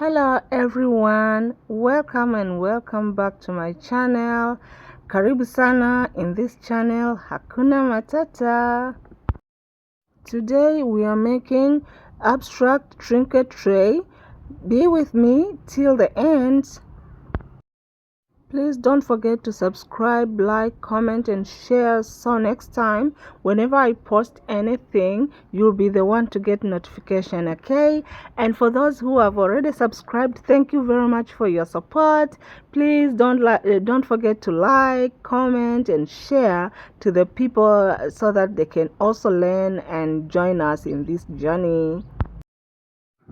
Hello everyone, welcome and welcome back to my channel. Karibu sana in this channel, Hakuna Matata. Today we are making abstract trinket tray. Be with me till the end. Please don't forget to subscribe, like, comment and share, so next time whenever I post anything you'll be the one to get notification, okay? And for those who have already subscribed, thank you very much for your support. Please don't forget to like, comment and share to the people so that they can also learn and join us in this journey.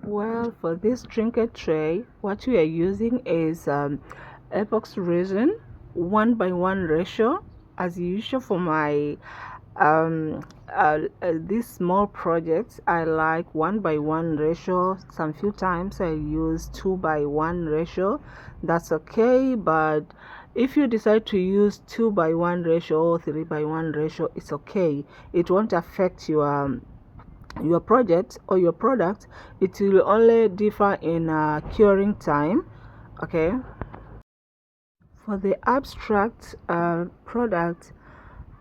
Well, for this trinket tray, what we are using is epoxy resin 1:1 ratio. As usual for my these small projects, I like 1:1 ratio. Some few times I use 2:1 ratio. That's okay, but if you decide to use 2:1 ratio or 3:1 ratio, it's okay. It won't affect your project or your product. It will only differ in curing time, okay? For the abstract product,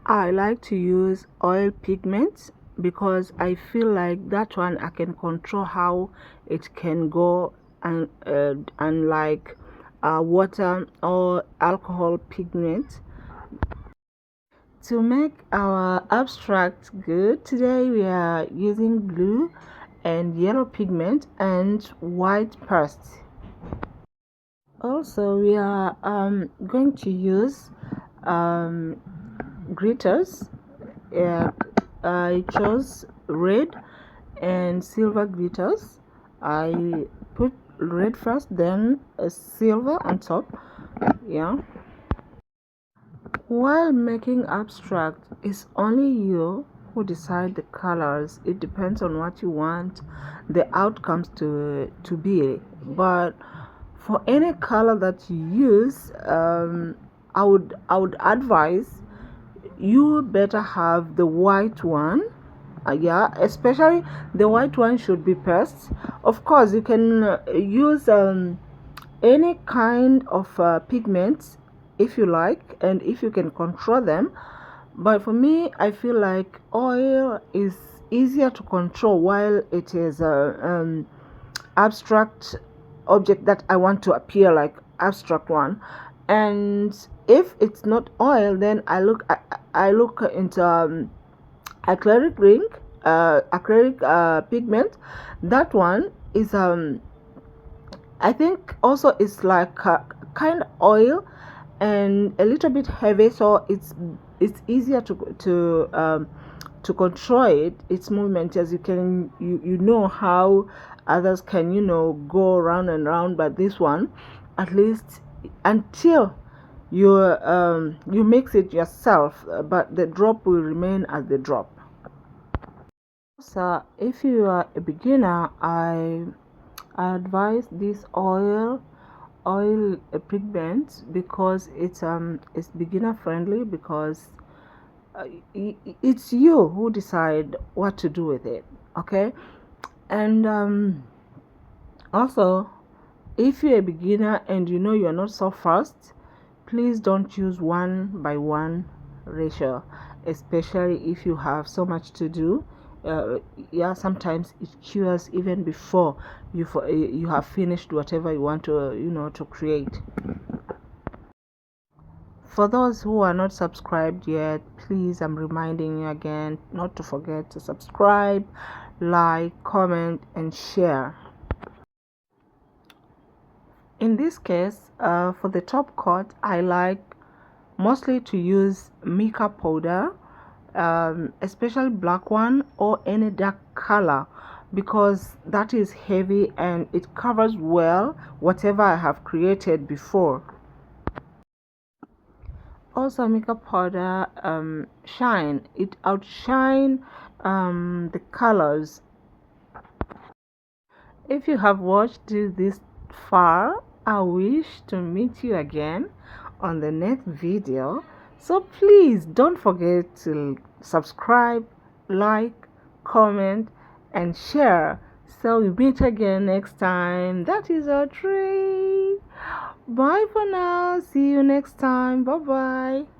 I like to use oil pigments because I feel like that one I can control how it can go, and unlike water or alcohol pigment. To make our abstract good, today we are using blue and yellow pigment and white paste. Also, we are going to use glitters. I chose red and silver glitters. I put red first, then a silver on top. Yeah. While making abstract, it's only you who decide the colors. It depends on what you want the outcomes to be. But for any color that you use, I would advise you better have the white one. Yeah, especially the white one should be paste. Of course, you can use any kind of pigments if you like and if you can control them, but for me I feel like oil is easier to control while it is a abstract object that I want to appear like abstract one. And if it's not oil, then I look into acrylic ink, acrylic pigment. That one is I think also it's like kind of oil and a little bit heavy, so it's easier to control its movement, as you know how others can go round and round, but this one, at least until you mix it yourself, but the drop will remain as the drop. So if you are a beginner, I advise this oil pigment because it's beginner friendly, because it's you who decide what to do with it, okay? And also, if you're a beginner and you're not so fast, please don't use 1:1 ratio, especially if you have so much to do. Yeah, sometimes it cures even before you have finished whatever you want to create. For those who are not subscribed yet, please, I'm reminding you again not to forget to subscribe, like, comment and share. In this case, for the top coat, I like mostly to use mica powder, especially black one or any dark color, because that is heavy and it covers well whatever I have created before. Also, mica powder outshine the colors. If you have watched this far, I wish to meet you again on the next video, so please don't forget to subscribe, like, comment and share. So we meet again next time. That is our tree. Bye for now. See you next time. Bye bye.